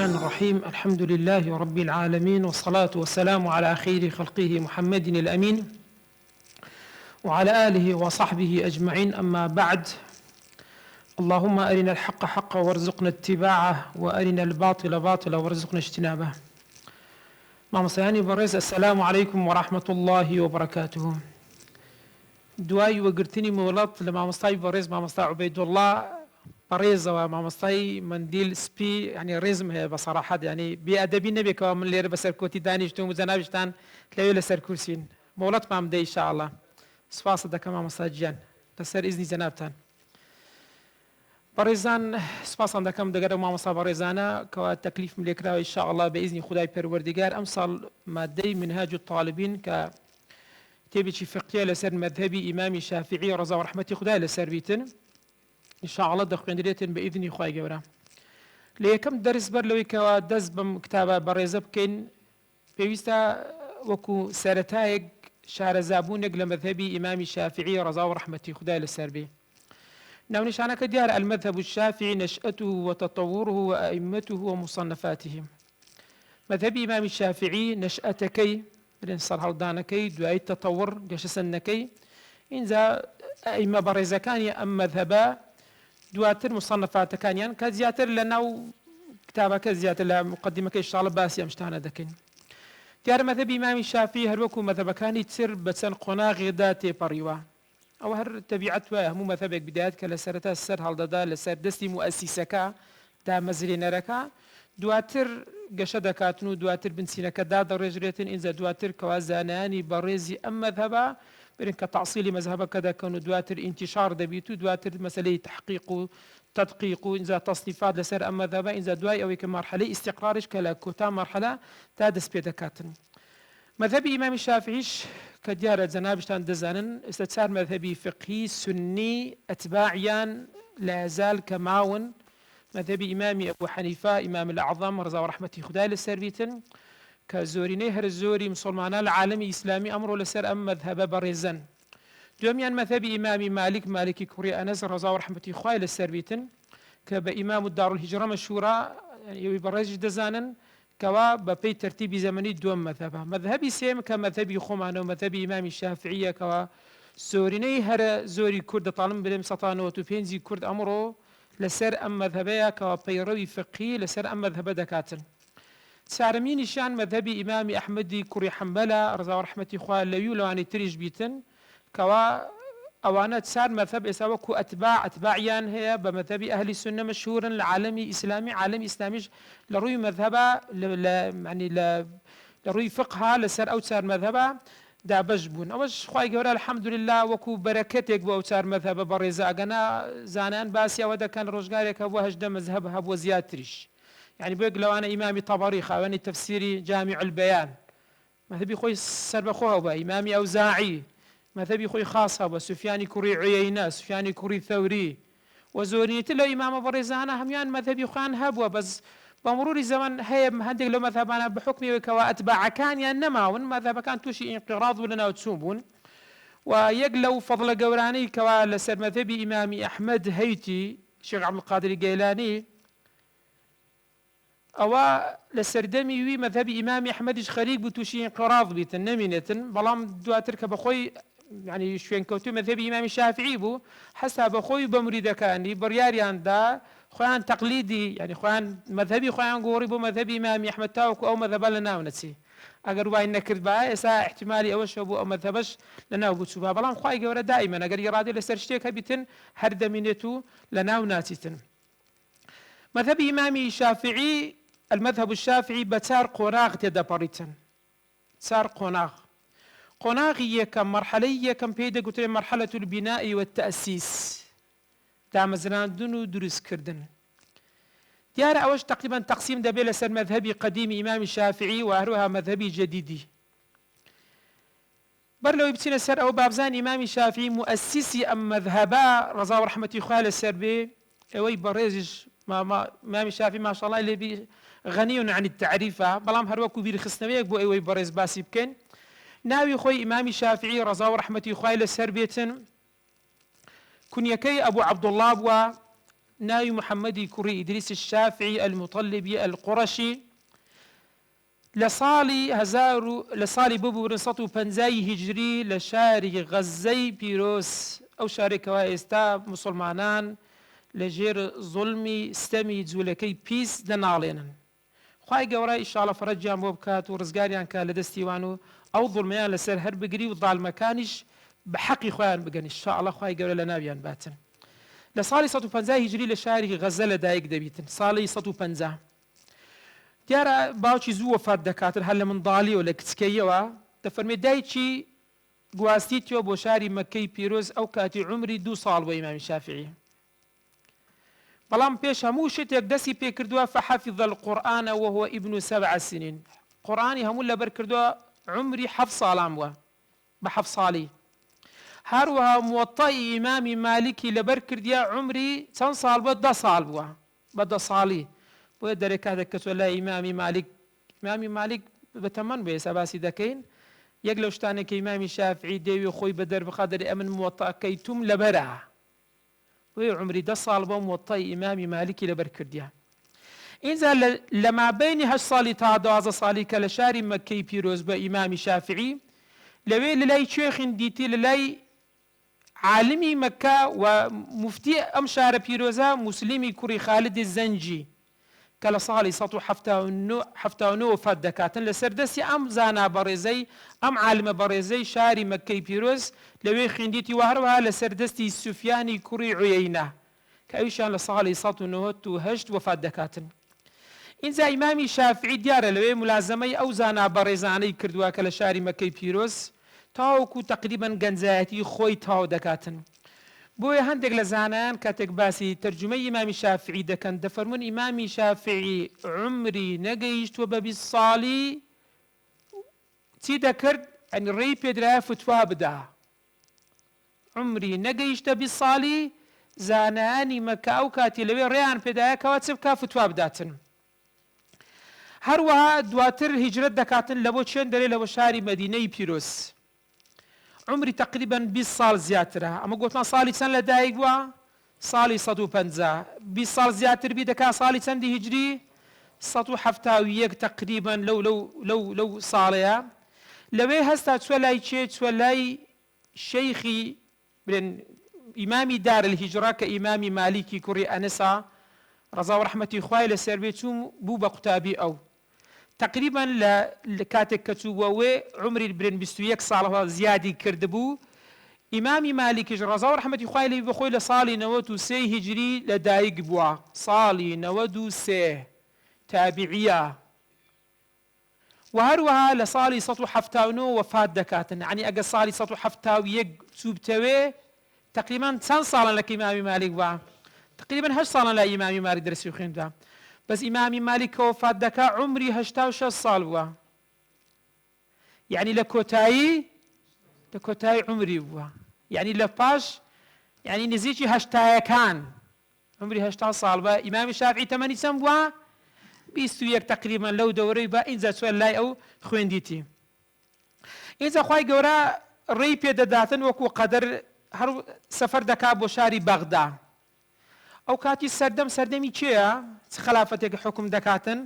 الرحمن الرحيم. الحمد لله رب العالمين، والصلاة والسلام على خير خلقه محمد الأمين وعلى آله وصحبه أجمعين. أما بعد، اللهم أرنا الحق حقا وارزقنا اتباعه، وأرنا الباطل باطلا وارزقنا اجتنابه. مامۆستایانی بەڕێز، السلام عليكم ورحمة الله وبركاته. دوای وەگرتنی مۆڵەت لە مامۆستای بەڕێز مامۆستا عوبەیدوڵڵا بەڕێزەوە، مامۆستای مندیل سپی، ینی ڕێزم هەیە بەسەراحەت، ینی بێئەدەبی نەبێکەوە من لێرە بەسەر کۆتی دانیشتوم و جەنابیشتان لەوێ لەسەر کورسین. مۆڵەتمان بدەی ئینشاءالله. سوپاس دەکەم مامۆستا گیان لەسەر ئیزنی جەنابتان. بەڕێزان، سوپاسان دەکەم دەگەرە مامۆستا بەڕێزانە کەوا تەکلیفم لێکراوە ئینشاءالله بە ئیزنی خودای پەروەردگار ئەم ساڵ مادەی منهاج الطالبین کە کتێبێکی فقهیە لەسەر مەذهبی ئیمامی شافعی ڕەزا و ڕەحمەتی خودای لەسەر بیتن، ئینشاءالله دەخوێندرێتن بە ئیذنی خوای گەورە. لە یەکەم دەرس بەر لەوەی کەوا دەست بەم کتابە بەڕێزە بکەین، پێویستە وەکو سەرەتایەک شارەزابوونێک لە مەذهبی ئیمامی شافعی ڕەزا و ڕەحمەتی خودای لەسەر بێ. ناونیشانەکە دیارە: المذهب الشافعي نشأته وتطوره وأئمته ومصنفاته. مذهبی ئیمامی شافعی نشأتەکەی، برێن سەرهەڵدانەکەی، دوایی تەتەوڕ گەشەسەندنەکەی، ئینجا ئەئیمە بەڕێزەکانی ئەم مەذهبە دواتر مصنفاتەکانیان کە زیاتر لە ناو کتابەکە زیاتر لە مقدمەکەی ئینشاءالله باسی ئەم شتانە دەکەین. دیارە مەذهبی ئیمامی شافعی هەروەکو مەذهبەکانی تر بە چەند قۆناغێدا تێپەڕیوە. ئەوە هەر تەبیعەت وایە، هەموو مەذهبێک بدایەت کە لە سەرەتا سەر هەڵدەدا لەسەر دەستی موەسیسەکە دامەزرێنەرەکە، دواتر گەشە دەکاتن و دواتر بنچینەکە دادەڕێژرێتن. ئینجا دواتر کەوا زانایانی بەڕێزی ئەم مەذهبە برن کە تەعسیلی مەذهبەکە دەکەن و دواتر ئینتیشار دەبیت و دواتر مەسەلەی تحقیق و تدقیق و ئینجا تەصنیفات لەسەر ئەم مەذهبە، ئینجا دوای ئەوەی کە مەرحەلەی ئیستیقرارش کە لە کۆتا مەرحەلە تا دەست پێ دەکاتن. مەذهبی ئیمامی شافعیش کە دیارە جەنابشتان دەزانن، ئێستا چار مەذهبی فقهی سنی ئەتباعیان لا يزال کە ماون. مذهبی ئیمامی ئەبوو حەنیفە ئیمام الأعظم ڕەزا و ڕەحمەتی خودای لەسەر بیتن، کە زۆرینەی هەر زۆری مسلمانان لە عالەمی ئیسلامی ئەمڕۆ لەسەر ئەم مەذهبە بەڕێزن. دومیان مەذهبی ئیمامی مالک، مالکی کوڕی ئەنەس ڕەزا و ڕەحمەتی خوای لەسەر بیتن، کە بە ئیمام الدارالهیجرە مەشهورە، ئەوی بەڕێزی دەزانن، کەوا بەپێی تەرتیبی زەمەنی دووەم مەذهبە. مەذهبی سێم کە مەذهبی خۆمانە و مەذهبی ئیمامی شافعیە، کەوا زۆرینەی هەرە زۆری کورد دەتاڵم بڵێم 195 کورد ئەمڕۆ لەسەر ئەم مەذهبەیە کەوا پەیڕەوی فقهی لەسەر ئەم مەذهبە دەکاتن. چارەمینیشان مەذهبی ئیمامی ئەحمەدی کوڕی حەنبەلە ڕەزا و ڕەحمەتی خوا لەوی و لەوانەی تریش بیتن، کەوا ئەوانە چار مەذهب ئێستا وەکو ئەتباعیان هەیە بە مەذهبی ئەهلی سونە مەشهورن لە عالەمی ئیسلامی. عالەمی ئیسلامیش لە ڕووی مەذهبە لە ڕووی فقها لەسەر ئەو چار مەذهبە دابەش بوون. ئەوەش خوای گەورە الحەمدولله وەکو بەرەکەتێک بۆ ئەو چار مەذهبە بەڕێزە. ئەگەنا زانایان باسی ئەوە دەکەن ڕۆژگارێک هەبووە 18 مەذهب هەبووە زیاتریش. یعنی بۆ یەک لەوانە ئیمامی تەبەری خاوەنی تەفسیری جامیع البەیان مەذهبی خۆی سەربەخۆ هەبووە، ئیمامی ئەوزاعی مەذهبی خۆی خاص هەبووە، سوفیانی کوڕی عویەینە، سوفیانی کوڕی ثەوری و زۆرینەتی لەو ئیمامە بەڕێزانە هەمویان مەذهبی خۆیان هەبووە. بەس بەمڕووری زەمان هەیە هەندێک لەو مەذهبانە بە حوکمی کەوا ئەتباعەکانیان نەماون، مەذهبەکان تووشی ئینقیراض بوون لەناو چوون بوون. و یەک لەو فەضڵە گەورانەی کەوا لەسەر مەذهبی ئیمامی ئەحمەد هەیتی شێخ عەبدولقادری گەیلانی، ئەوە لە سەردەمی وی مەذهبی ئیمامی ئەحمەدیش خەریک بوو تووشی ئینقیراض بیتن، نەمینێتن. بەڵام دواتر کە بەخۆی ینی شوێنکەوتوی مەذهبی ئیمامی شافعی بوو، هەستا بەخۆی بە موریدەکانی بڕیاریاندا خۆیان تەقلیدی، ینی خۆیان مەذهبی خۆیان گۆڕی بۆ مەذهبی ئیمامی ئەحمەد تاوەکو ئەو مەذهبە لە ناو نەچی. ئەگەر وای نەکرد بە ئێستا احتیمالی ئەوەش بوو ئەو مەذهبەش لە ناو بچووبە. بەڵام خوای گەورە دائیمەن ئەگەر ئیرادەی لەسەر شتێک هەبیتن هەر دەمینێت و لە ناو ناچیتن. مەذهبی ئیمامی شافعی، المذهب الشافعي بچار قۆناغ تێدەپەڕیتن. چار قۆناغ. قۆناغی یەکەم، مەرحەلەی یەکەم پێی دەگوترێت مەرحەلەة البناء والتأسيس، دامەزراندن و دروستکردن. دیارە ئەوەش تقریبا تەقسیم دەبێت لەسەر مەذهبی قەدیمی ئیمامی شافعی و هەروەها مەذهبی جەدیدی. بەر لەوەی بچینە سەر ئەو بابزان ئیمامی شافعی مؤسسی ئەم مەذهبە ڕەزا و ڕەحمەتی خوا لەسەر بێ، ئەوەی بەڕێزیش ئیمامی شافعی ماشەڵڵا لێبی غەنی عن التعریفە، بەڵام هەروەکو بیرخستنەوەیەک بۆ ئەوەی بەڕێز باسی بکەین. ناوی خۆی ئیمامی شافعی ڕەزا و ڕەحمەتی خوای لەسەر بێتن، کونیەکەی ئەبوو عەبدوڵڵا بووە، ناوی محەممەدی کوڕی ئیدریس الشافعی المطلبی القڕشی لە ساڵی ببوورن 150 هیجری لە شاری غەزەی پیرۆز، ئەو شارێکەوە ئێستا مسلمانان لە ژێر زوڵمی ستەمی جوولەکەی پیس دەناڵێنن. خوای گەورە ئیشاڵە فەرەجیان بۆ بکات و ڕزگاریان کات لە دەستیوان و ئەو ظڵمیان لەسەر هەر بگری و داڵمەکانیش بە حەقی خۆیان بگەن ئیشاڵە خوای گەورە لە ناویان باتن. لە ساڵی 150 هیجری لە شاری غەزە لەدایک دەبیتن، ساڵی 150. دیارە باوکی زوو وەفات دەکاتن هەر لە منداڵیەوە لە کچکەیەوە دەفەرمێ دایکی گواستیتەوە بۆ شاری مەکەی پیرۆز ئەو کاتی عمری 2 ساڵ بۆ ئیمامی شافعی. بەڵام پێش هەموو شتێک دەستی پێ کردووە فحەفظ القورئان وهو ابن 7 سنین، قورئانی هەموو لەبەر کردووە عمری 7 ساڵان بووە، بە 7 ساڵی. هەروەها موەطەی ئیمامی مالیکی لەبەر کردیە عمری چەند ساڵ بووە؟ 10 ساڵ بووە، بە 10 ساڵی. بۆیە دەرێکاتێک کە تۆ لای ئیمامی مالیک بەتەمەن بێ ئێستا باسی دەکەین، یەک لەو شتانێکی ئیمامی شافعی دەوی خۆی بە دەربخات دەرێ ئەمن موەطەکەیتم لەبەرە، بۆیە عمری 10 ساڵ بۆ موەطەی ئیمامی مالیکی لەبەر کردیە. اینجا لە مابەینی 8 ساڵی تا 12 ساڵی کە لە شاری مەکەی پیرۆز بە ئیمامی شافعی لەوێ لەلای کوێخین دیتی لەلای عالمی مەکە و مفتی ئەم شارە پیرۆزە موسلیمی کوڕی خالدی زەنجی کە لە ساڵی 1979 وفات دەکاتن لەسەر دەستی ئەم زانا بەڕێزەی ئەم عالمە بەڕێزەی شاری مەکەی پیرۆز لەوێ خوێندیتی و هەروەها لەسەر دەستی سوفیانی کوڕی عویەینە کە ئەویشان لە ساڵی 1998 وفات دەکاتن. اینجا ئیمامی شافعی دیارە لەوێ ملازمەی ئەو زانا بەڕێزانەی کردووە کە لە شاری مەکەی پیرۆز تاوەکو تقریباً گەنجایەتی خۆی تاو دەکاتن. بۆیە هەندێک لە زانایان کاتێک باسی تەرجمەی ئیمامی شافعی دەکەن دەفەرمون ئیمامی شافعی عمری نەگەیشتووە بە 20 ساڵی چی دەکرد؟ ئەنی ڕێی پێدرایە فتوا بدا. عمری نەگەیشتە 20 ساڵی زانایانی مەکە ئەو کاتی لەوێ ڕێیان پێدایەکەوە چ بکە؟ فتوا بداتن. هەروەها دواتر هیجرەت دەکاتن لە بۆ چێن دەرێ لەوە شاری مەدینەی پیرۆز. عمری تقریبا 20 ساڵ زیاترە، ئەمە گوتمان ساڵی چەند لەدایک بووە؟ ساڵی 150. 20 ساڵ زیاتر بی دەکا ساڵی چەندی هیجری؟ 171 تقریبا لەو ساڵەیە. لەوێ هەستا چوە لای چێ؟ چوە لای شەیخی ئیمامی دار الهیجرە کە ئیمامی مالیکی کوڕی ئەنەسە ڕەزا و ڕەحمەتی خوای لەسەر بێ چوو بوو بە قوتابی ئەو. تقریبا لە کاتێک کە چوو وێ عمری 21 ساڵەوە زیادی کردبوو. ئیمامی مالیکیش ڕەزا و ڕەحمەتی خوای لێ بخۆی لە ساڵی 93 هیجری لەدایک بووە، ساڵی 93 تابعیە. و هەروەها لە ساڵی 179 وفات دەکاتن. یعنی ئەگە ساڵی 171 چوبتەوێ تقریبا چەند ساڵن لە ئیمامی مالیک بووە؟ تقریبا 8 ساڵن لە ئیمامی مالیک دەرسی خوێندا. بەس ئیمامی مالیک کە وفات دەکا عمری 86 ساڵ بووە، یعنی لە کۆتایی عمری بووە، یعنی لە پاش یعنی نزیکی هەشتایەکان عمری 80 ساڵ بووە. ئیمامی شافعی تەمەنی چەند بووە؟ 21 تقریبا لەو دەورەی بە ئینجا چوە لای ئەو خوێندیتی. ئینجا خوای گەورە ڕێی پێدەداتن وەکو قەدەر هەر سەفەر دەکات بۆ شاری بەغدا. ئەو کاتی سەردەمی چێە؟ چ خلافەتێک حکم دەکاتن؟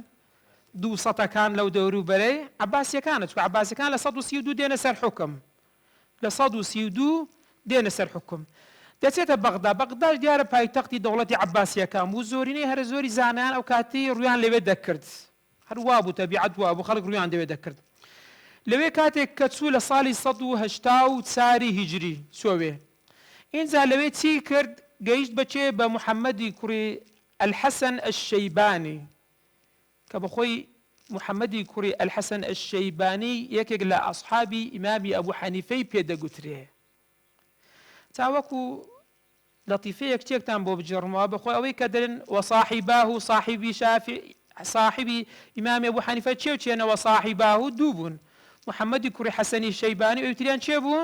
200ەکان لەو دەورو بەرەی عەباسیەکانە، چکە عەباسیەکان لە 132 دێنە سەر حکم، لە 132 دێنە سەر حکم. دەچێتە بەغدا. بەغداش دیارە پایتەختی دەوڵەتی عەباسیەکان بوو. زۆرینەی هەرە زۆری زانایان ئەو کاتی ڕویان لەوێ دەکرد، هەر وا بوو تەبیعەت وا بوو خەڵک ڕویان لەوێ دەکرد. لەوێ کاتێک کە چوو لە ساڵی 184 هیجری چۆوێ. ئینجا لەوێ چی کرد؟ گەیشت بەچێ بە محەممەدی کوڕی الحەسەن الشەیبانی کە بەخۆی محەممەدی کوڕی الحەسەن الشەیبانی یەکێک لە ئەصحابی ئیمامی ئەبوو حەنیفەی پێدەگوترێ. چاوەکو لەطیفەیەک تێکتان بۆ بجێڕمەوە بەخۆی ئەوەی کە دەرن وەصاحیباه و صاحبی شافعی صاحبی ئیمامی ئەبوو حەنیفە چێ و چێنەوە؟ صاحیباه دوو بوون، محەممەدی کوڕی حەسەنی شەیبانی و ئەوتریان چێ بوو؟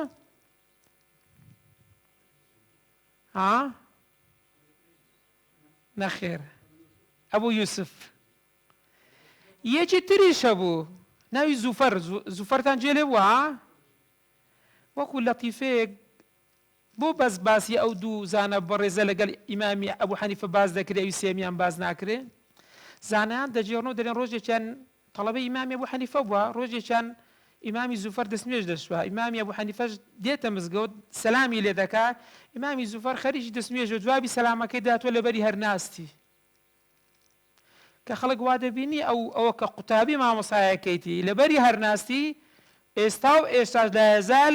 نەخێر، ئەبوو یوسف. یەکی تریشە بوو ناوی زوفەر. زوفەرتان جێ لێ بووە؟ وەکو لەطیفەیەک بۆ بەس باسی ئەو دوو زانە بەڕێزە لەگەڵ ئیمامی ئەبوو حەنیفە باز دەکرێ ئەوی سێمیان باز ناکرێ زانایان دەجێڕنەوە دەڵێن ڕۆژێکیان تەڵەبەی ئیمامی ئەبوو حەنیفە بووە ڕۆژێکیان ئیمامی زوفەر دەستنوێژ دەشوە ئیمامی ئەبوو حەنیفەش دێتە مزگەوت سەلامی لێ دەکات ئیمامی زوفەر خەریکی دەستنوێژ و جوابی سەلامەکەی داتوە لەبەری هەرناستی کە خەڵک وا دەبینی ئەوە کە قوتابی مامۆسایەکەیتی لەبەری هەرناستی ئێستا و ئێستاش لا یەزال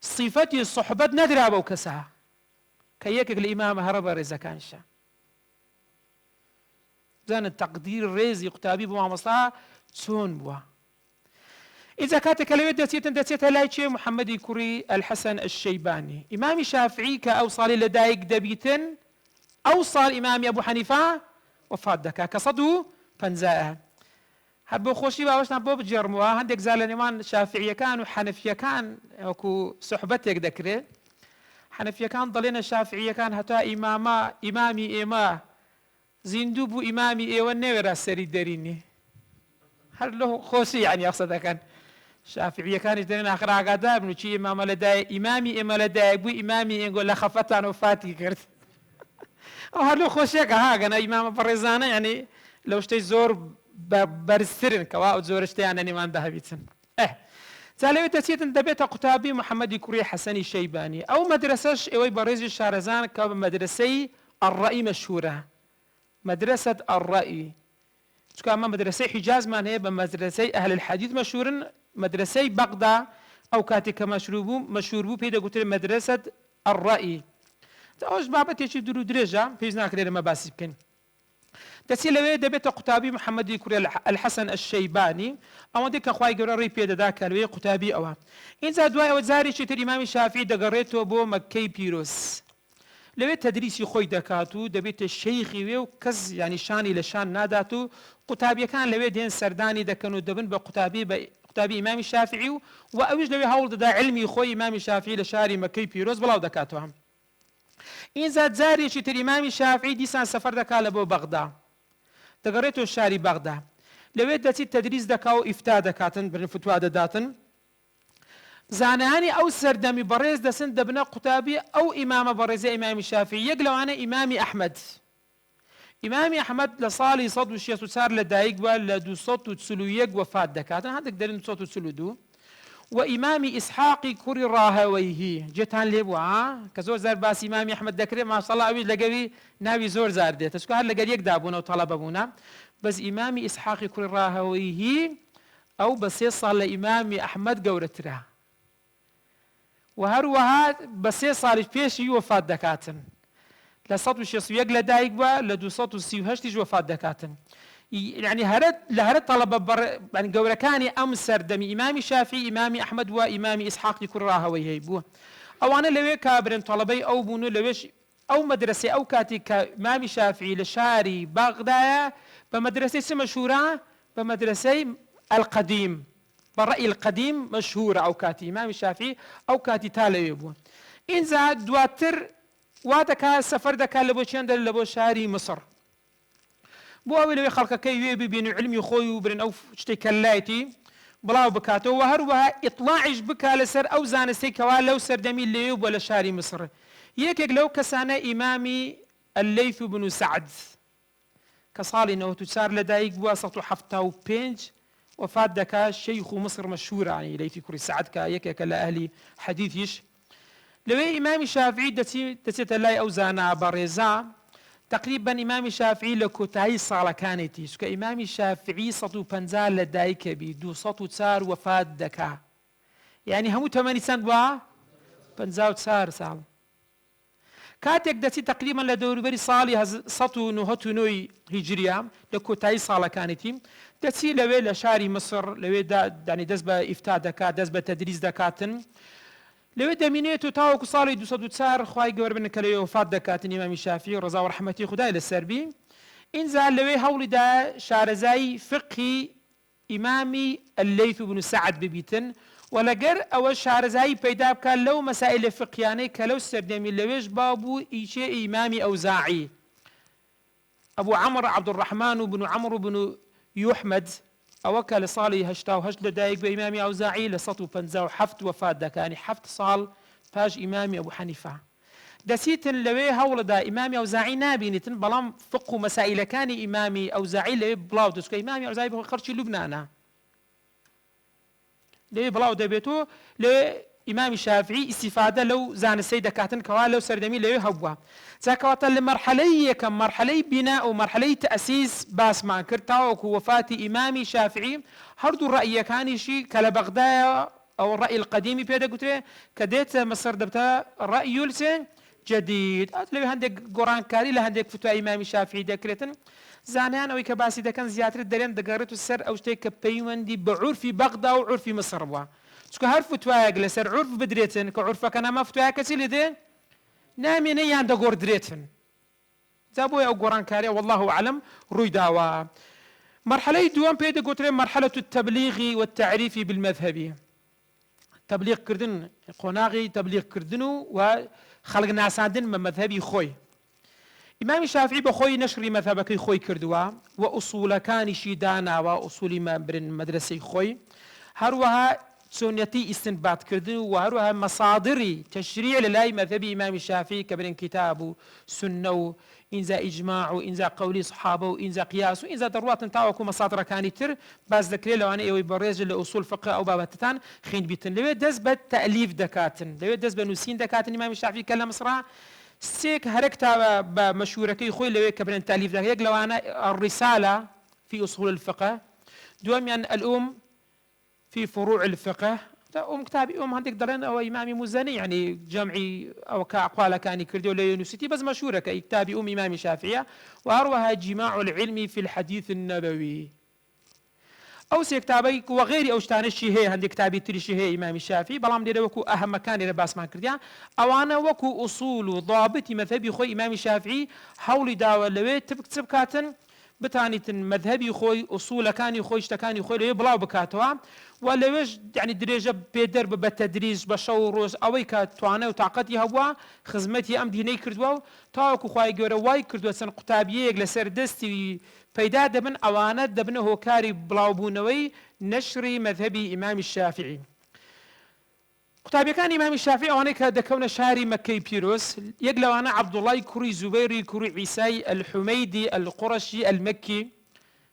صفەتی صحبەت نەدرا بەو کەسە کە یەکێک لە ئیمامە هەرە بە ڕێزەکانشە بزانن تەقدیر ڕێزی قوتابی بۆ مامۆستا چۆن بووە ئیجا کاتێکە لەوێ دەچێتە لای چێ محەممەدی کوڕی الحەسەن الشەیبانی ئیمامی شافعی کە ئەو ساڵی لە دایک دەبیتن ئەو ساڵ ئیمامی ئەبوو حەنیفە وفات دەکات کە 150 هەر بۆ خۆشی باوەشتان بۆ بجێڕمەوە هەندێک زار لە نێوان شافعیەکان و حەنەفیەکان وەکو سوحبەتێک دەکرێت حەنەفیەکان دەڵێنە شافعیەکان هەتا ئیمامی ئێمە زیندوو بوو ئیمامی ئێوە نەوێرا سەری دەرینی هەر لە خۆشی یعنی قسە دەکەن شافعیەکانیش دەڵێن ئاخر ئاگادار بن و چی ئیمامی ئێمە لەدایک بوو ئیمامی ئێنگۆ لە خەفەتان وفاتی کرد ئەو هەر لە خۆشیێکە هاگەنە ئیمامە بەڕێزانە یعنی لەو شتەی زۆر بەرزترن کەوا ئەو زۆرە شتیانە نێوان داهەبیتن جا لەوێ دەچێتن دەبێتە قوتابی محەممەدی کوڕی حەسەنی شەیبانی ئەو مەدرسەش ئێوەی بەڕێزی شارەزان کە بە مەدرسەی الرەئی مەشهورە مەدرسەت الرەئی چونکە ئەمە مەدرسەی حیجازمان هەیە بە مەدرسەی ئەهل الحەدیث مەشهورن مەدرسەی بەغدا ئەو کاتێک کە مەشهور بوو پێی دەگوترێت مەدرسەت الرەئی ئەوش بابەتێکی دوور و درێژە پێویست ناکرێت ئەمە باسی بکەین دەچێت لەوێ دەبێتە قوتابی محەممەدی کوڕی الحەسەن الشەیبانی ئەوەندەی کە خوای گەورە ڕێی پێدەدا کە لەوێ قوتابی ئەوە ئینجا دوای ئەوە جارێکی تر ئیمامی شافعی دەگەڕێتەوە بۆ مەککەی پیرۆز لەوێ تەدریسی خۆی دەکات و دەبێتە شەیخی وێ و کەس ینی شانی لە شان نادات و قوتابیەکان لەوێ دێن سەردانی دەکەن و دەبن بە قوتابی ئیمامی شافعی و ئەویش لەوێ هەوڵ دەدا علمی خۆی ئیمامی شافعی لە شاری مەککەی پیرۆز بڵاو دەکاتەوە ئینجا جارێکی تر ئیمامی شافعی دیسان سەفەر دەکات لە بۆ بەغدا دەگەڕێتەوە شاری بەغدا لەوێ دەچیت تەدریس دەکا و ئیفتا دەکاتن برن فتوا دەداتن زانایانی ئەو سەردەمی بەڕێز دەسن دەبنە قوتابی ئەو ئیمامە بەڕێزە ئیمامی شافعی یەک لەوانە ئیمامی ئەحمەد ئیمامی ئەحمەد لە ساڵی 164 لە دایک بووە لە 241 وفات دەکاتن هەندێک دەرن 242 و ئیمامی ئیسحاقی کوڕی ڕاهەوەیهی جێتان لێ بووە کە زۆر زار باسی ئیمامی ئەحمەد دەکرێت ماشەڵڵا ئەویش لەگەوی ناوی زۆر زار دێتە چونکە هەر لەگەر یەکدا بوونە و تەڵەبە بوونە بەس ئیمامی ئیسحاقی کوڕی ڕاهەوەیهی ئەو بە 3 ساڵ لە ئیمامی ئەحمەد گەورەترە و هەروەها بە 3 ساڵیش پێشی وفات دەکاتن لە 161 لە دایک بووە لە 238 وفات دەکاتن يعني هەرە تەڵەبە گەورەکانی ئەم سەردەمی ئیمامی شافعی ئیمامی ئەحمەد و ئیمامی ئیسحاقی کوڕی ڕاهەوەیهی بووە ئەوانە لەوێ کابرن تەڵەبەی ئەو بوون و لەوێش ئەو مەدرسەی ئەو کاتی کە ئیمامی شافعی لە شاری بەغدایە بە مەدرسەی چ مەشهورە بە مەدرسەی القەدیم بەڕەئی القەدیم مەشهورە ئەو کاتی ئیمامی شافعی ئەو کاتی تا لەوێ بووە ئینجا دواتر وا دەکات سەفەر دەکات لە بۆ چێن دەر لە بۆ شاری مسر بۆ ئەوەی لەوێ خەڵکەکەی وێ ببین و علمی خۆی و برن ئەو شتێک کە لایەتی بڵاو بکاتەوە و هەروەها ئیطلاعیش بکات لەسەر ئەو زانستەی کەوا لەو سەردەمی لێو بۆ لە شاری مسر یەکێک لەو کەسانە ئیمامی اللەیث بن سعد کە ساڵی 94 لە دایک بووە 175 وفات دەکات شەیخ و مصر مەشهورە عنی لەیثی کوڕی سعد کە یەکێکە لە ئەهلی حەدیثیش لەوێ ئیمامی شافعی دەچێتە لای ئەو زانە بەڕێزە تقریبا ئیمامی شافعی لە کۆتایی ساڵەکانێتی چونکە ئیمامی شافعی 150 لە دایکە بی 204 وفات دەکات یعنی هەموو تەمەنی چەند بووە 54 ساڵ کاتێک دەچی تقریبا لە دەوروبەری ساڵی 1999 هیجریە لە کۆتایی ساڵەکانێتی دەچی لەوێ لە شاری مسر لەوێ دانی دەست بە ئیفتا دەکات دەست بە تەدریس دەکاتن لەوێ دەمینێت و تاوەکو ساڵی 204 خوای گەورە بن کە لەوێ وفات دەکاتن ئیمامی شافعی ڕەزا و ڕەحمەتی خودای لەسەر بی ئینجا لەوێ هەوڵیدا شارەزای فقهی ئیمامی اللەیث بن سعد ببیتن و لەگەر ئەوە شارەزایی پەیدا بکات لەو مەسائلە فقهیانەی کە لەو سەردەمی لەوێش بابوو ئیچێ ئیمامی ئەوزاعی ئەبوو عەمڕ عەبدوڕەحمان بن عەمڕ بن یوحمەد ئەوە کە لە ساڵی 88 لە دایک بە ئیمامی ئەوزاعی لە 157 وفات دەکانی 7 ساڵ پاش ئیمامی ئەبوو حەنیفە دەسیتن لەوێ هەوڵدا ئیمامی ئەوزاعی نابینیتن بەڵام فقه و مەسائلەکانی ئیمامی ئەوزاعی لەوێ بڵاو دەچکە ئیمامی ئەوزاعی بۆ خەڵکی لوبنانە لەوێ بڵاو دەبێتەوە لەوێ ئیمامی شافعی ئیستیفادە لەو زانستەی دەکاتن کەوا لەو سەردەمی لەوێ هەبووە جاکەواتە لە مەرحەلەی یەکەم مەرحەلەی بینا و مەرحەلەی تەئسیس باسمان کرد تاوەکو وەفاتی ئیمامی شافعی هەردوو ڕەئیەکانیشی کە لە بەغدایە ئەو ڕەئی القەدیمی پێدەگوترێ کە دێتە مەسەر دەبتە ڕەئی جديد لەوێ هەندێک گۆڕانکاری لە هەندێک فتوای ئیمامی شافعی دەکرێتن زانیان ئەوەی کە باسی دەکەن زیاتر دەرێن دەگەڕێت و سەر ئەو شتێک کە پەیوەندی بە عورفی بەغدا و عورفی مەسر بووە چونکە هەر فتوایەک لەسەر عورف بدرێتن کە عورفەکە نەما فتوایە کەچی لێ دێ نامێنێ یان دەگۆڕدرێتن جا بۆیە ئەو گۆڕانکاریە والله أعلم ڕووی داوە مرحلەی دووەم پێ دەگوترێ مرحلة التبلیغ والتعریف بالمذهب تبلیغ کردن قۆناغی تبلیغ کردن و خەڵک ناساندن بە مەذهبی خۆی ئیمامی شافعی بە خۆی نەشری مەذهبەکەی خۆی کردووە و ئوسوولەکانیشی داناوە ئوسولی برن مەدرسەی خۆی هەروەها سنەتی ئیستنباطکردن و هەروەها مەصادری تەشریع لە لای مەذهبی ئیمامی شافعی کە برن کتاب و سنە و ئینجا ئیجماع و ئینجا قەولی سەحابە و ئینجا قیاس و ئینجا دەڕواتن تاوەکو مەصادرەکانی تر باز دەکرێت لەوانەیە ئەوەی بەڕێژ لە ئوسوول فقه ئەو بابەتتان خوێن بیتن لەوێ دەست بە تەئلیف دەکاتن لەوێ دەست بە نووسین دەکاتن ئیمامی شافعی کە لە مەسڕا سێک هەرێک تا بە مەشهورەکەی خۆی لەوێ کە برن تەئلیف دەکات یەک لەوانە الرسالة في أصول الفقه دووەمیان الأم في فروع الفقه كتابي هنديك درين أو إمام مزني يعني جمعي أو كأقوال كان كردو ليونسيتي بس مشهورة كتابي إمام شافعية وأروها جماع العلم في الحديث النبوي أو سيكتابي وغيري أوشتان الشيء هندي كتابي تري شيء إمام الشافعي بلام دير وكو أهم مكان لباس ما كرديا أو أنا وكو أصول ضابط مذهبي خوي إمام الشافعي حولي داوى لوي تبكاتن بتانيتن مذهبي خوي أصول كاني خوي اشتكاني خوي لوي بلاو بكاتوا ولا ويش يعني درجة بدر بالتدريج بشوروز أوي كتوانا وتعقدي هوا خدمتي أم ديني كردوا تاكو خواي جورا واي كردوا سن قطابية لسر دستي پیدا دبن أوانات دبن هو كاري بلاوبونوي نشري مذهبي إمام الشافعي قطابي كان إمام الشافعي أوانيك دكونا شاري مكي بيروس يقلوانا عبد الله كوري زبيري كوري عيساي الحميدي القرشي المكي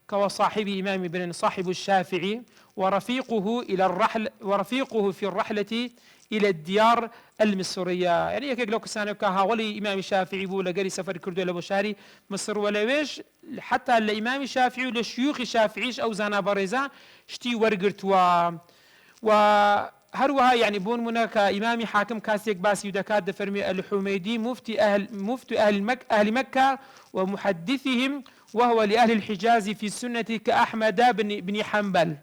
كوا صاحب إمام ابن صاحب الشافعي ورفيقه في الرحلة إلى الديار المصرية يعني يك لو كسانو كهاولي إمام الشافعي بو لقري سفر كردو لبشاري مصر ولا ويش حتى الإمام الشافعي ولشيوخ الشافعيش أو زانا بريزا شتي ورقرت و هروها يعني بون منك إمام حاكم كاسيك باسي ودكات دفرمي الحميدي مفتي أهل مكة ومحدثهم وهو لأهل الحجاز في السنة كأحمد بن حنبل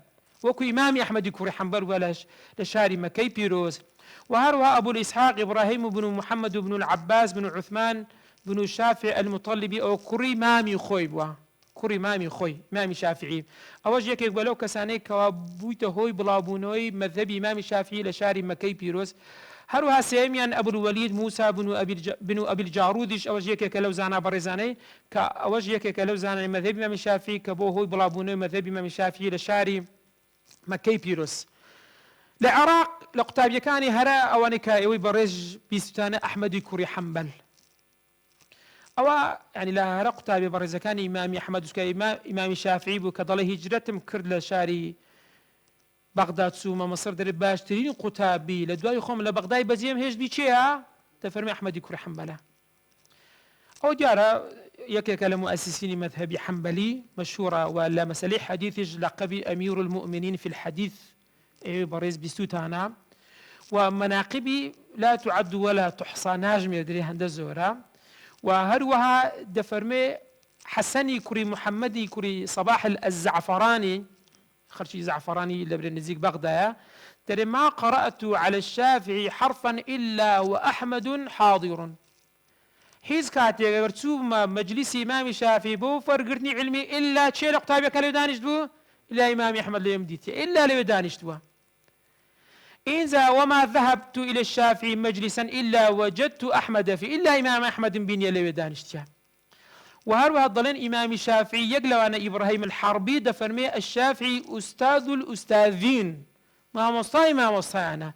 وكو إمام أحمد كوري حنبل ولا لشاري مكي بيروز وهروها أبو الإسحاق إبراهيم بن محمد بن العباس بن عثمان بن الشافعي المطلبي أو كوري مامي خويبوا كوري مامي خوي مامي شافعي أوجه يك بلو كساني كوابويت هوي بلابونوي مذهب إمام الشافعي لشاري مكي بيروز هروها سيميان أبو الوليد موسى بن أبي الجارودش أوجه يك كلو زانا برزاني كأوجه يك كلو زانا مذهب إمام الشافعي كبو هوي بلابونوي مذهب إمام الشافعي لشاري مكي بيروز لعراق لقطاب يكاني هرا أوانك يوي برج بيستانا أحمد كوري حنبل أو يعني لا رقتا ببرزكان إمام أحمد إمام الشافعي بكضله هجرتم كرد لشاري بغداد سوما مصر در باشترين قطابي لدواي خوم لبغداد بزيم هيج بيشيها تفرمي أحمد كوري حنبلة أو جارة يكيك لمؤسسين مذهبي حنبلي مشهورة ولا مساليح حديث لقبي أمير المؤمنين في الحديث بريز بستوتانا ومناقبي لا تعد ولا تحصى ناجم يدري هند الزورة وهروها دفرمي حسني كوري محمدي كوري صباح الزعفراني خرشي زعفراني لبن نزيق بغداد ترى ما قرأت على الشافعي حرفا إلا وأحمد حاضر حيز كاتي غرتوب مجلس إمام الشافعي بو فرقرتني علمي إلا تشيل قطابك لو دانشت بو إلا إمام أحمد لو يمديتي إلا لو دانشت بو إنزا وما ذهبت إلى الشافعي مجلسا إلا وجدت أحمد في إلا إمام أحمد بن يلي دانشتيا وهروها الضلين إمام الشافعي يقلو أنا إبراهيم الحربي دفرمي الشافعي أستاذ الأستاذين ما مصاي أنا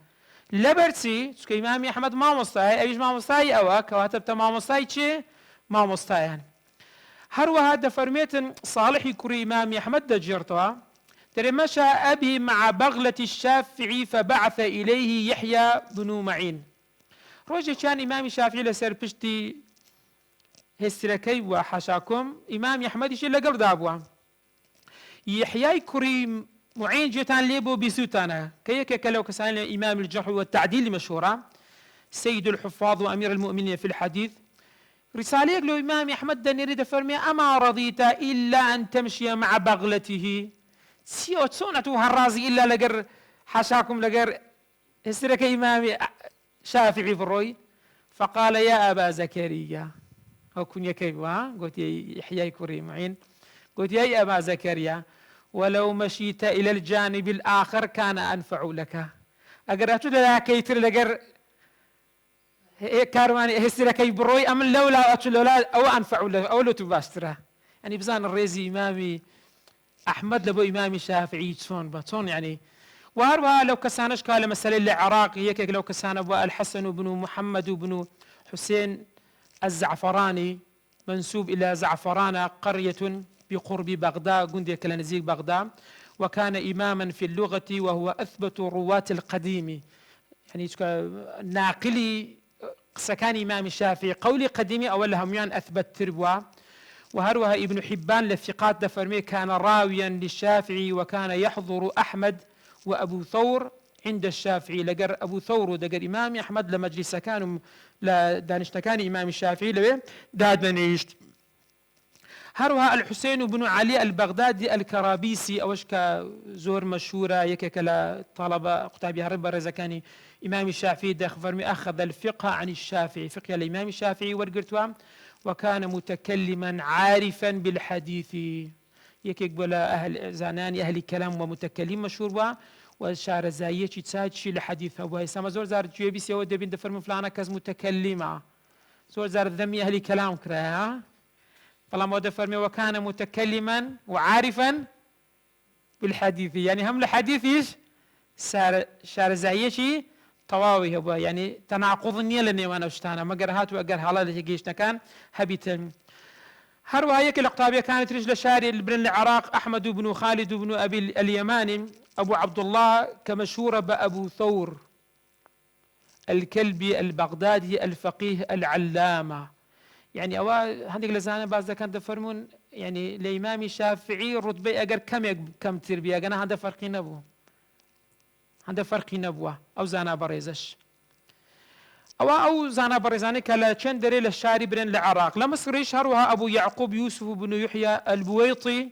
لبرسي چکە ئیمامی ئەحمەد مامۆستایە ئەویش مامۆستای ئەوە کەواتە مامۆستای چێ مامۆستایان. هەروەها دەفەرمێتن صالحی کوڕی ئیمامی ئەحمەد دەجێڕتەوە دەرێ مەشى أبي مع بغلة الشافعي فبعث إليه يحيى بن معين. ڕۆژێکیان ئیمامی شافعی لەسەر پشتی هێسترەکەی بووە حاشاکۆم ئیمامی ئەحمەدیشی لەگەڵدا بووە. یحیای کوڕی معین جێتان لێ بۆ بیسووتانە کە یەکێکە لەو کەسانی لە ئیمام الجرح والتعدیل مەشهورە سيد الحفاظ وأمير المؤمنين في الحديث. رسالەیەک لەو ئیمامی ئەحمەد دەنێری دەفەرمێ ئەما ڕەضیتە إلا أن تمشي مع بغلته چیۆ چۆنە تو هەڕازی ئیلا لەگەر حاشاکم لەگەر هێسترەکە ئیمامی شافعی بڕۆی. فقال يا أبا زكريا أو كنيكي قلت يحيى كوري معين قلت يا أبا زكريا ولو مشيت إلى الجانب الآخر كان أنفع لك. أقرأت لا كيتر لقر كارواني هسركي بروي أم لولا أتلولا أو أنفع لك أو لو تباشتره يعني بزان الريزي إمامي أحمد لبو إمامي شافعي تون يعني. وهروها لو كسانش قال مسألة العراق هيك لو كسان أبو الحسن بن محمد بن حسين الزعفراني منسوب إلى زعفران قرية بقرب بغداد قندي كالنزيق بغداد وكان إماما في اللغة وهو أثبت رواة القديم يعني ناقلي سكان إمام الشافعي قولي قديمي أولها ميان أثبت تربوة. وهروها ابن حبان للثقات دفرمي كان راويا للشافعي وكان يحضر أحمد وأبو ثور عند الشافعي لقر أبو ثور ودقر إمام أحمد لمجلس كانوا لدانشتكان إمام الشافعي لوي داد منيشت. هروها الحسين بن علي البغدادي الكرابيسي أوش كزور مشهورة يكك لطلبة قتابي هرب رزكاني إمام الشافعي دخفرمي أخذ الفقه عن الشافعي فقه الإمام الشافعي ورقرتوا وكان متكلما عارفا بالحديث يكك بلا أهل زاناني أهل كلام ومتكلم مشهور وشار زاية تساعدشي لحديث أبو هيثم زور زار جويبي سيود دبين دفرمي فلانة كز متكلمة زور زار ذمي أهل كلام كراها فلا مود فرمي وكان متكلما وعارفا بالحديث يعني هم الحديث ايش شار زايشي طواوي هو يعني تناقض نيل لني وانا وشتانا ما قرهات واقر حالا لجيش كان هبيت. هروها هيك الاقطابيه كانت رجل شاري بن العراق احمد بن خالد بن ابي اليماني ابو عبد الله كمشهور بابو ثور الكلبي البغدادي الفقيه العلامه يعني أو هندق لزانا بعض كان دفرمون يعني لإمام الشافعي رتبة أجر كم تربية أنا هذا فرق نبوه هذا فرق نبوه أو زانا بريزش أو زانا بريزاني كلا شندري للشاري بن العراق لمصر يشهرها أبو يعقوب يوسف بن يحيى البويطي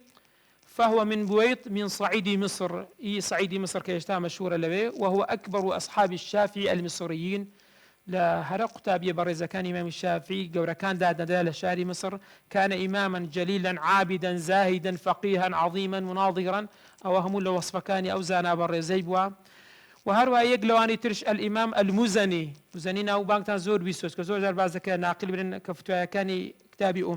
فهو من بويط من صعيد مصر صعيد مصر كيشتا مشهورة لبي وهو أكبر أصحاب الشافعي المصريين لهرق تابي برز كان إمام الشافعي قورا كان دادا لشاري مصر كان إماما جليلا عابدا زاهدا فقيها عظيما مناظرا أو هم لو وصف كان أوزانا برزي بوا. وهروا يقلواني ترش الإمام المزني مزنين أو بانكتان زور بيسوس كزور جار بعض كان ناقل من كفتوى كان كتابي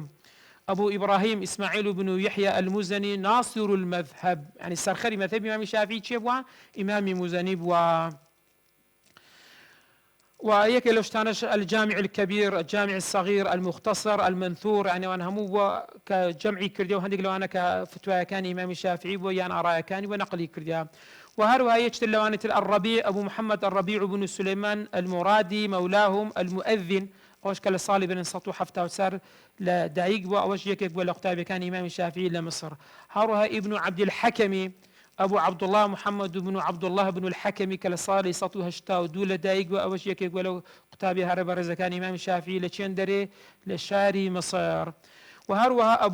أبو إبراهيم إسماعيل بن يحيى المزني ناصر المذهب يعني السرخري مذهب إمام الشافعي شبوا إمام مزني بوا. وهيك لو اشتانش الجامع الكبير الجامع الصغير المختصر المنثور يعني وانا همو كجمعي كرديا وهندق لو انا كفتوى كان امام الشافعي ويان اراء كان ونقلي كرديا. وهروها يجت لوانة الربيع ابو محمد الربيع بن سليمان المرادي مولاهم المؤذن اوش كلا صالي بن سطو حفتا وسار لدايق واوش يكك ولا قتابي كان امام الشافعي لمصر. هروها ابن عبد الحكم أبو عبد الله محمد بن عبد الله بن الحكم كالصالي سطو هشتا ودولة دايق وأوش يكيك ولو قتابي هرب رزكان إمام الشافعي لشندري لشاري مصر. وهروها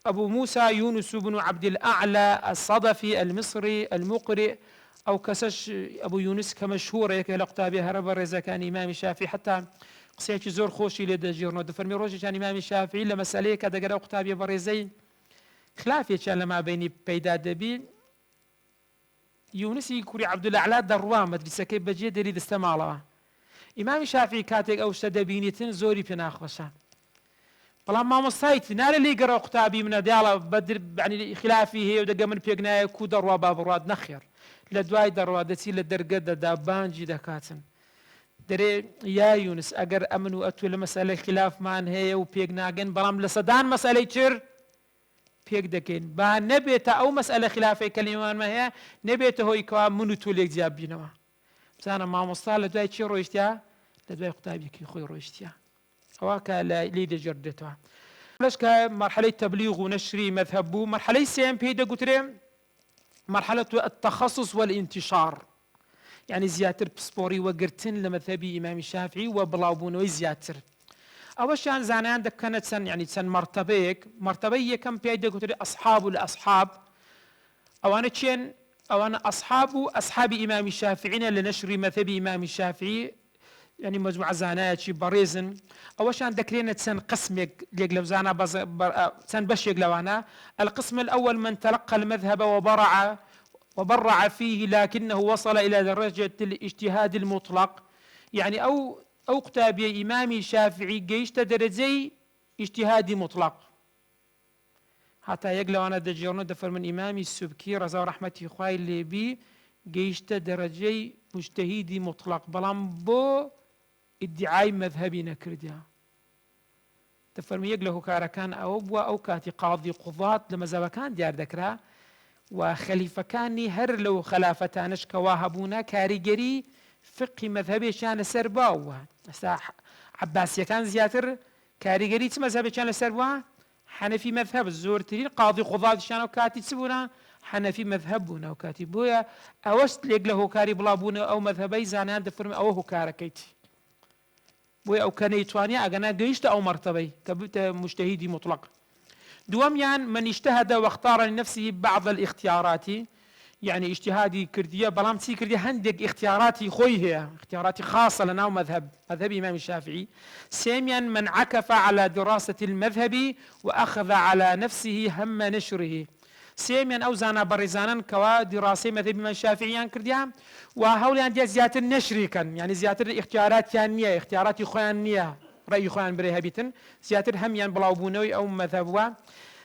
أبو موسى يونس بن عبد الأعلى الصدفي المصري المقرئ أو كسش أبو يونس كمشهور يكي لقتابي هرب رزكان إمام الشافعي حتى قصيتي زور خوشي لدجيرنو دفرمي روجي كان إمام الشافعي لمسألة كذا قرأ قتابي برزي خلافي لما بيني بيدا دبي يونسي كوري عبد الأعلى دروان مدرسة كيف بجي دريد استمالا إمام الشافعي كاتك أو شدبينيتن زوري بناخوشا بلا ما مصايت نار اللي قرأ كتابي من ديالا بدر يعني خلافي هي ودقا من بيقنايا كو دروا باب رواد نخير لە دوای دەڕوادەچی لە دەرگە دەدا بانجی دەکاتن دەرێ یا یونس ئەگەر ئەمن و ئەتوو لە مەسەلەی خلافمان هەیە و پێک ناگەن بەڵام لە سەدان مەسەلەی چر پێک دەکەین با نەبێتە ئەو مەسئلە خلافەی کە لێمانمە هەیە نەبێتە هۆی کەوا من و تۆ لێک جیاب بینەوە بزانە مامۆستا لە دوای چی ڕۆیشتیا لە دوای قوتابیەکەی خۆی ڕۆیشتیا ئەوە کە لی دەجێڕدێتەوە لەش کە مەرحلەی تەبلیغ و نەشری مەذهب بوو مەرحلەی سێم پێی دەگوترێ مرحلة التخصص والانتشار يعني زياتر بسبوري وقرتن لمذهبي إمام الشافعي وبلاوبونوي زياتر أول شيء زانان كانت سن يعني سن مرتبة كم بيدا قلت أصحاب الأصحاب أو أنا تشين أو أنا أصحاب إمام الشافعي لنشر مذهب إمام الشافعي يعني مجموعة زانات شي باريزن أول شيء ذكرنا سن قسمك لو زانا سن بش يقلوانا القسم الأول من تلقى المذهب وبرع فيه لكنه وصل إلى درجة الاجتهاد المطلق يعني أو كتابي إمامي الشافعي جيشت درجي اجتهادي مطلق حتى يقلوانا دجيرنا دفر من إمامي السبكي رضا رحمته خواي اللي بي جيشت درجي مجتهدي مطلق بلان بو ادعاء مذهبي نكرديا تفرمي يقله كاركان أو بوا أو كاتي قاضي قضاة لما زبكان ديار ذكرها وخليفة كاني هر لو خلافتانش كواهبونا كاريجري فقه مذهبي شان سرباوة عباسية كان زياتر كاريجري مذهبي شان سرباوة حنفي مذهب الزور ترين قاضي قضاة شان وكاتي تسبونا حنفي مذهبنا وكاتي بويا أوست ليقله كاري بلابونا أو مذهبي زانان دفرمي أو هو كاركيتي بويا أو كان يتوانيا أغنى قيشت أو مرتبي كبت مجتهدي مطلق دواميان من اجتهد واختار لنفسه بعض الاختيارات يعني اجتهادي كردية بلام تسي كردية هندق اختياراتي خويه اختياراتي خاصة لنا ومذهب إمام الشافعي سيميا من عكف على دراسة المذهب وأخذ على نفسه هم نشره سيميا أو زانا برزانا كوا دراسة مذهب الإمام الشافعي كرديا وهوليان دي زيادة النشري كان يعني زيادة الاختيارات يانية اختيارات خوانية رأي خوان بريها بيتن زيادة هم ين بلاوبونوي أو مذهبوا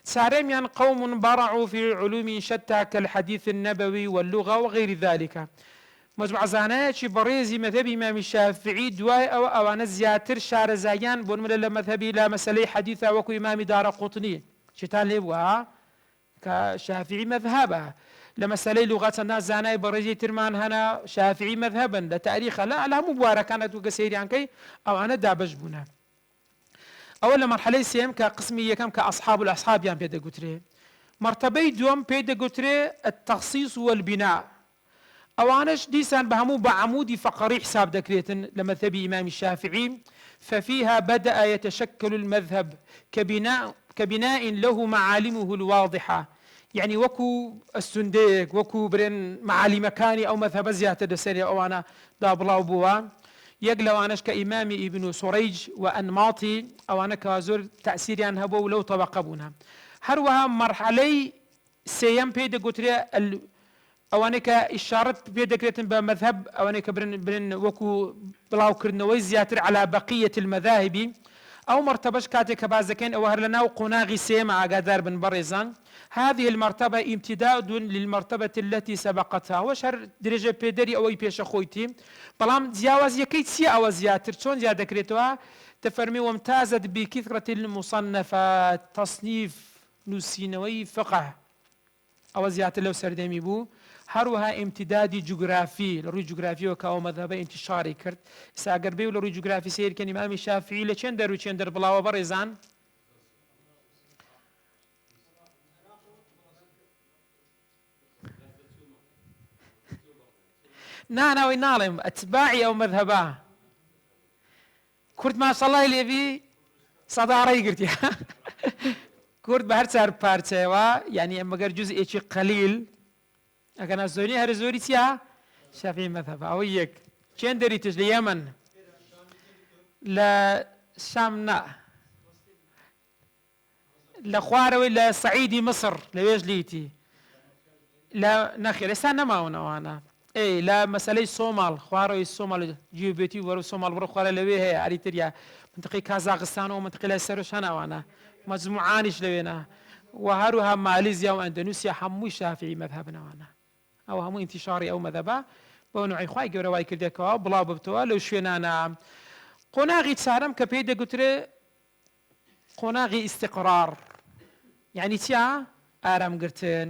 سارميا قوم برعوا في علوم شتى كالحديث النبوي واللغة وغير ذلك مجموعة زانات بريزي مذهب إمام الشافعي دواي أو أنا زياتر شار زايان بون من المذهبي لا مسألة حديثة وكو إمام دار قطني شتان لبوا كشافعي مذهبه لمسألة لغة الناس زاناي بريزي ترمان هنا شافعي مذهبا لتاريخ لا مبارك كانت وقسيري عنكي أو أنا دابج بنا أول مرحلة سيم كقسمية كم كأصحاب الأصحاب يعني بيدا قتري مرتبة دوم بيدا قتري التخصيص والبناء أوانش ديسان بهمو بعمودي فقري حساب دكريتن لمذهب إمام الشافعي ففيها بدأ يتشكل المذهب كبناء له معالمه الواضحة يعني وكو السنديك وكو برين معالي مكاني أو مذهب زيادة دسري أو أنا دابلاو بوا يقلو أناش كإمام ابن سريج وأنماطي أو أنا كازور تأثيري عنها بو لو طبقبونها هروها مرحلي سيام بيدا قتري أو أنا كإشارة بيدا كريتن بمذهب أو أنا كبرن وكو بلاو كرنوي زياتر على بقية المذاهب أو مرتبش كاتي كبازكين أو هرلنا وقناغي سيما أقادار بن بريزان هذه المرتبة امتداد للمرتبة التي سبقتها وشهر درجة بيدري أو بيش أخويتي بلام زياوز يكيت سي أو زياتر شون زيادة كريتوها تفرمي وامتازت بكثرة المصنفات تصنيف نسينوي فقه أو زياتر لو سردمي بو هروها امتدادي جغرافي لروي جغرافي وكاو مذهب انتشاري كرت ساقر بيو لروي جغرافي سير كان إمام الشافعي لچندر وچندر بلاو برزان نانا وينالم اتباعي او مذهبا كرد ما شاء الله اللي بي صداري قرتي كرد بهر سار بارتوا يعني اما غير جزء شيء قليل اكن الزوني هر زوري تيا شافعي مذهب او يك كين دريتش اليمن لا شامنا لا خواروي لا صعيدي مصر ليش ليتي لا نخير استنى ما وانا اي لا مسألة الصومال خوارو الصومال جيبوتي ورو الصومال ورو خوارو لويه هي اريتريا منطقة كازاخستان ومنطقة السروشانا وانا مجموعانش لوينا وهروها ماليزيا واندونيسيا حمو شافعي مذهبنا وانا ئەو هەموو ئینتیشاری ئەو مەذهبە بۆ نوعی خوای گەورە وای کردێکەوە بڵاو ببتەوە لەو شوێنانە. قۆناغی چارەم کە پێی دەگوترێ قۆناغی ئیستیقرار، یعنی چیا؟ ئارامگرتن.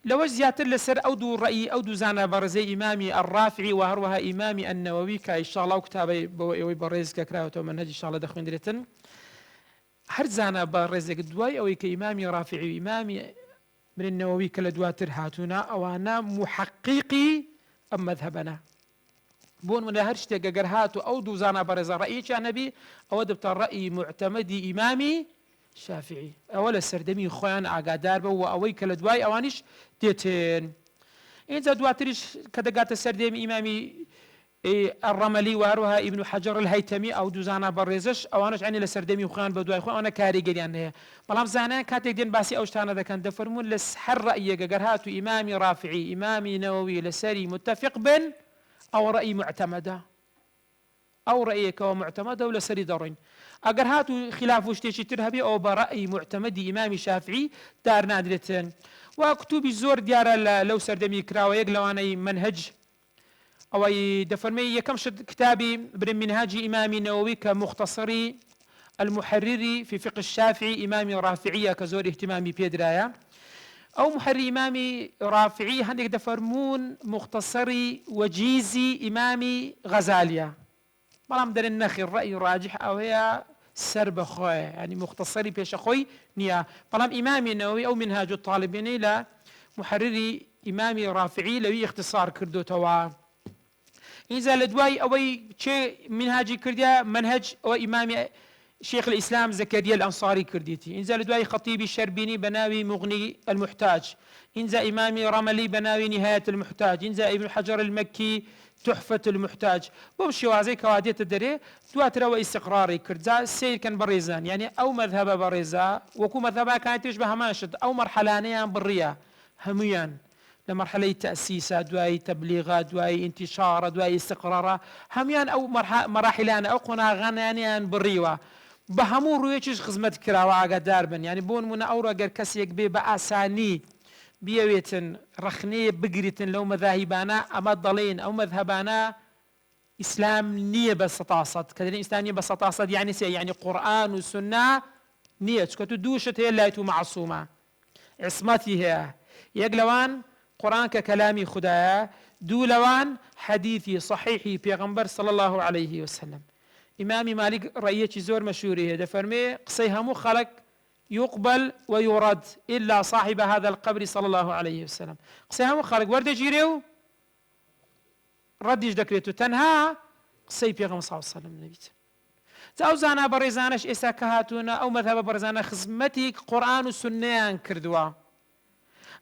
لەوەش زیاتر لەسەر ئەو دوو ڕەئی ئەو دوو زانە بەڕێزەی ئیمامی الرافعی و هەروەها ئیمامی النەوەوی کە ئینشاءڵڵا و کتابەی بۆ ئێوەی بەڕێز کە کراوەتەوە منهەج ئینشاءڵڵا دەخوێندرێتن. هەر زانە بەڕێزێک دوای ئەوەی کە ئیمامی رافعی و ئیمامی ابن النەوەوی کە لە دواتر هاتوونە ئەوانە محققی ئەم مەذهبەنە. بۆن منە هەر شتێک ئەگەر هاتو ئەو دوو زانە بەڕێزە ڕەئییان نەبی ئەوە دەبتە ڕەئی معتەمەدی ئیمامی شافعی، ئەوە لە سەردەمی خۆیان ئاگادار بە و ئەوەی کە لە دوای ئەوانیش دێتێن. اینجا دواتریش کە دەگاتە سەردەمی ئیمامی الرەمەلی و هەروەها ئیبن حەجەر الهەیتەمی ئەو دوو زانە بەڕێزەش ئەوانش عینی لە سەردەمی خۆیان بە دوای خۆیان ئەوانە کاریگەریان هەیە. بەڵام زانایان کاتێک دێن باسی ئەو شتانە دەکەن دەفەرمون لە هەر ڕەئیەک ئەگەر هاتو ئیمامی رافعی ئیمامی نەوەوی لەسەری متفق بن ئەو ڕەئی معتەمەدە، ئەو ڕەیەکەوە معتەمەدە و لەسەری دەڕۆین. ئەگەر هاتو خلاف و شتێکی تر هەبێ ئەو بە ڕەئی معتەمەدی ئیمامی شافعی دار نادرێتن. و کتوبی زۆر دیارە لەو سەردەمی کراوە، یەک لەوانەی منهج ئەوەی دەفەرمێ یەکەم کتابی برن منهاجی ئیمامی نەوەوی کە مختصری المحرری في فقه الشافعي ئیمامی رافعیە کە زۆر اهتمامی پێدرایە. ئەو محرری ئیمامی رافعی هەندێک دەفەرمون مختصری وەجیزی ئیمامی غەزالیە، بەڵام دەرن نەخی ڕەئی ڕاجح ئەوەیە سەر بەخۆیە، ینی مختصری پێشە خۆی نییە. بەڵام ئیمامی نەوەوی ئەو منهاج الطالبینەی لە محرری ئیمامی رافعی لەوی اختصار کردوتەوە. اینجا لە دوای ئەوەی چێ منهاجی کردیا منهج ئەوە ئیمامی شيخ الإسلام زكريا الأنصاري كرديتي، إنزا لدواي خطيبي الشربيني بناوي مغني المحتاج، إنزا إمامي رملي بناوي نهاية المحتاج، إنزا ابن حجر المكي تحفة المحتاج. بمشي وازي كواديت الدري دواتر واستقراري كردزا السير كان بريزان، يعني أو مذهب بريزا وكو مذهبها كانت تشبه ماشد أو مرحلانيان برية هميان لمرحلة تأسيسات دواي تبليغات دواي انتشار دواي استقرار هميان أو مراحلان أو قناغانيان بريوة بهمو رويتش خدمت كراوة عقدار بن، يعني بون من أورا غير كسيك بي بأساني بيويتن رخني بقريتن لو مذاهبانا أما ضلين أو مذهبانا إسلام نية بسطاصد كذلك إسلام بسطاصد يعني يعني قرآن وسنة نية كتدوشة هي اللي معصومة عصمتي هي يقلوان قرآن ككلامي خدايا دولوان حديثي صحيحي بيغمبر صلى الله عليه وسلم. إمامي مالك رأيتي زور مشهوري هذا فرمي قصيها مو خلق يقبل ويرد إلا صاحب هذا القبر صلى الله عليه وسلم. قصيها مو خلق ورد جيريو ردش دكريتو تنها قصي بيغمبر صلى الله عليه وسلم النبي تأوزانا بريزانش إسا كهاتونا أو مذهب بريزانا خزمتك قرآن والسنة كردوا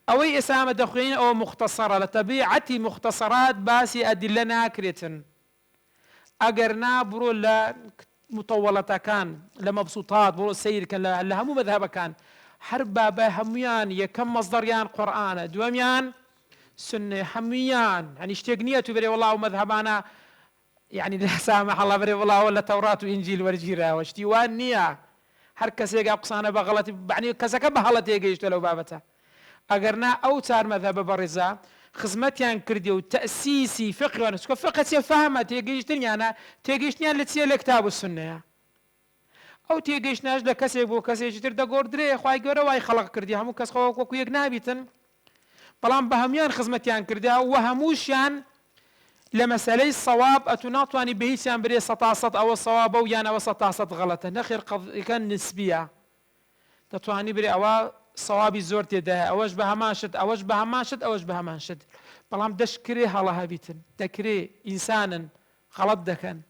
أوي إسامة دخوين أو مختصرة لطبيعتي مختصرات باسي أدلنا كريتن أجرنا برو لا مطولة كان لمبسوطات برو السير كان لها مو مذهب كان حربا بهميان يكم مصدريان قرآن دوميان سنة حميان يعني اشتقنية بري والله مذهبانا يعني لا سامح الله بري والله ولا توراة وإنجيل ورجيرة واشتيوان نية هركس يقع قصانا بغلط يعني كسك بهلت يجيش لو بابته أجرنا أو تار مذهب برزا خدمتيان كرديو تأسيسي فقه ونسك فقه فهمة تيجيشتني أنا تيجيشتني اللي تسير الكتاب والسنة أو تيجيشناش لكسي بو كسي جتر دا قردري خواي قرا واي خلق كردي همو كس خواك وكو يقنابيتن بلان بهميان خدمتيان كرديا وهموشيان لمسألة الصواب أتناطواني بهيسيان بري سطاصت أو الصواب أو يانا وسطاصت غلطة نخير كان نسبية تتواني بري أوا صوابي زورتي ده أوش بها ماشد أوش بها ماشد أوش بها ماشد بلام دشكري هلا هبيتن دكري إنسانا غلط دكان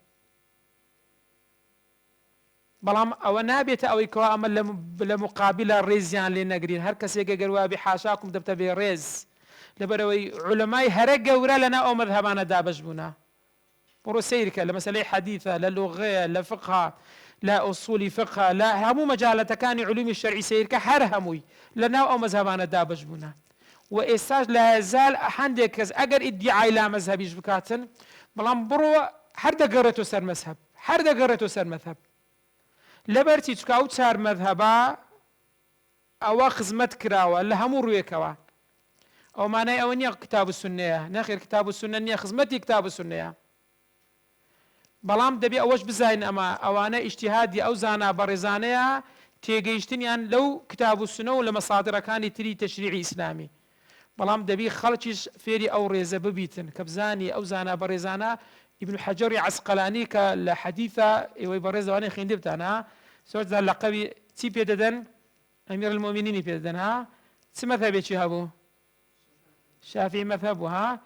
بلام أو نابت أو يكوا أمل لمقابل الريزيان لنقرين هر كسي قروا بحاشاكم دبت بريز لبروي علماء هرقا ورا لنا أو مذهبانا دابش بنا برو سيرك لمسألة حديثة للغة لفقه لا أصول فقه لا همو مجالة كان علوم الشرع سير كحرهموي لنا أو مذهبنا دابج بنا وإستاج لا يزال عندك أجر ادعاء لا مذهب يشبكاتن بلان برو حرد قرته سر مذهب حرد قرته سر مذهب لبرتي تكاوت سر مذهبا أو خزمت كراوة لهمو رويكوا أو معناه أو نيا كتاب السنة ناخر كتاب السنة نيا خزمتي كتاب السنة بلام دبي أوش بزاين أما أوانا اجتهادي أو زانا برزانيا تيجيشتنيان لو كتاب السنة ولا مصادر كان تري تشريعي إسلامي بلام دبي خلتش فيري أو ريزة ببيتن كبزاني أو زانا برزانا ابن حجر عسقلاني كالحديثة ويبرزواني خندبتانا سوت ذا اللقبي تي بيددن أمير المؤمنين بيددنها تي مذهبي هابو شافعي مذهبها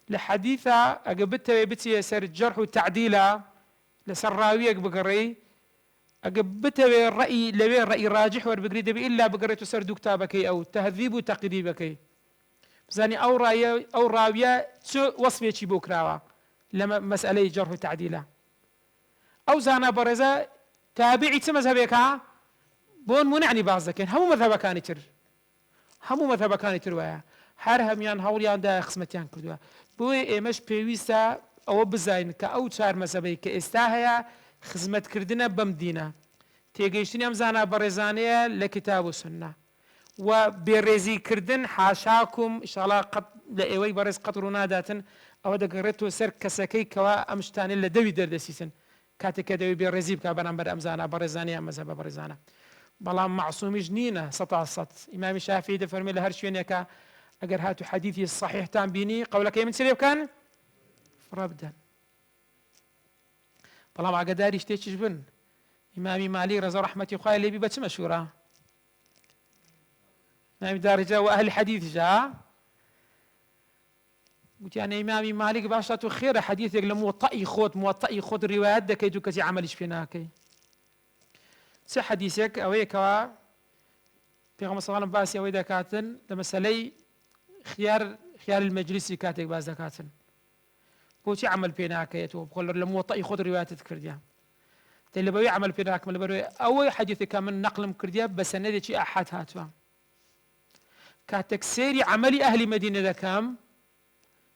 لحديثة أقبتها بتي يسر الجرح والتعديلة لسراوية بقري أقبتها الرأي لبي الرأي راجح والبقري دبي إلا بقري تسر كتابك أو تهذيب وتقريبك بزاني أو راوية وصفية شي بوكراوا لما مسألة جرح وتعديلة أو زانا برزة تابعي تمذهبك بون منعني بعضك هم مذهب كان يتر هم مذهب كان يتر هر همیان هولیان دا خدمتیان کردوا بوی ایمش پیوسته او بزاین که او چهار مذهبی که استاهیا خدمت کردن بمدینه تیگیشتنی امزانا برزانیه لکتاب و سنه و برزی کردن حاشاکم ان شاء الله قط لایوی برز قطرونا داتن او دقرتو سر کسکی کوا امشتانی لدوی دردسیسن کاتک دوی برزی بکا بنابر امزانا برزانیه مذهب برزانه بلام معصوم جنينه سطع سط امام الشافعي دفرمي لهر شوينك اگر هاتو حديثي الصحيح تام بيني قولك من سريب كان فربدا بلام عقداري اشتيتش بن امامي مالي رضا رحمتي خويا اللي بيبت مشهوره امام دارجه واهل الحديث جاء قلت يعني امامي مالك باشاتو خير حديثك لموطئي خود الروايات دكي دوكتي عملش فيناكي سي حديثك اويكوا في غمص غالم باسي اوي دكاتن لمسالي خيار المجلس كاتك باز دكاتن بوشي عمل بيناك وبقول لموطئي خود الروايات تذكر اللي بوي عمل بيناك من بروي اوي حديثك من نقل مكرديا بس ندي شي احد هاتوا كاتك سيري عملي اهل مدينه ذكام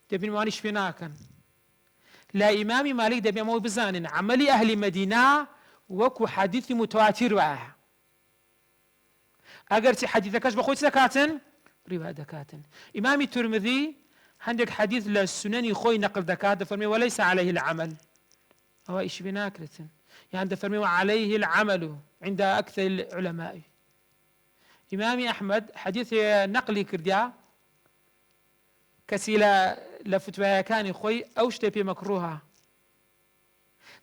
تبين مانيش فيناكن لا امامي مالك دبي مو بزانن عملي اهل مدينه وكو حديث متواتر واه اقرتي حديثكش بخوت دكاتن روايه دكاتن امامي الترمذي عندك حديث للسنن خوي نقل دكات فرمي وليس عليه العمل هو ايش بناكرتن يعني فرمي وعليه العمل عند اكثر العلماء امامي احمد حديث نقلي كرديا كسيلا لفتوى كان خوي اوش تبي مكروها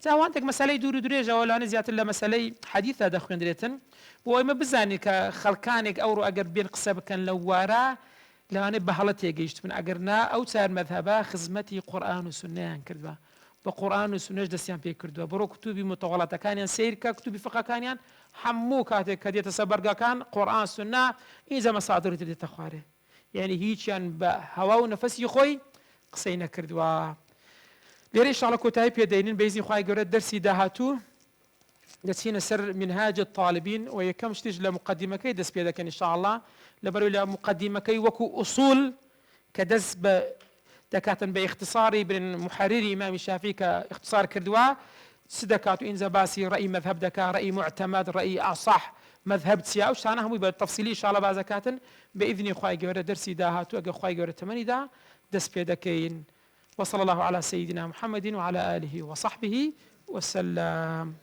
زاوانتك مسألة دور دريجة ولا أنا زيادة إلا مسألة حديثة دخون دريتن وإما بزاني كخلقانك أو أجر بين قصاب كان لوارا لو أنا بهلتي جيشت من أجرنا أو صار مذهبا خدمتي قرآن وسنة كردوا بقرآن وسنة دستيان في كردوا برو كتبي مطولة كان سير كتبي فقه كان حمو كاتك هدية سبرقا كان قرآن سنة إذا مصادر تدي تخواره يعني هيك يعني بهوا ونفس يخوي قصينا كردوا ليري إن شاء الله كتاي بيدينين بإذن خواهي قرأت درسي داهاتو دسينا سر منهاج الطالبين ويكم شتيج لمقدمة كي دس بيدك إن شاء الله لبرو لمقدمة كي وكو أصول كدس دكاتن باختصاري بين محرري إمام الشافعي كاختصار كردوا سدكاتو إن زباسي رأي مذهب دكا رأي معتمد رأي أصح مذهب تسيا وش أنا هم بالتفصيلي إن شاء الله بعزكاتن بإذن خواهي قرأت درسي داهاتو أجا خواهي قرأت تمني دا دس بيدكين وصلى الله على سيدنا محمد وعلى آله وصحبه وسلم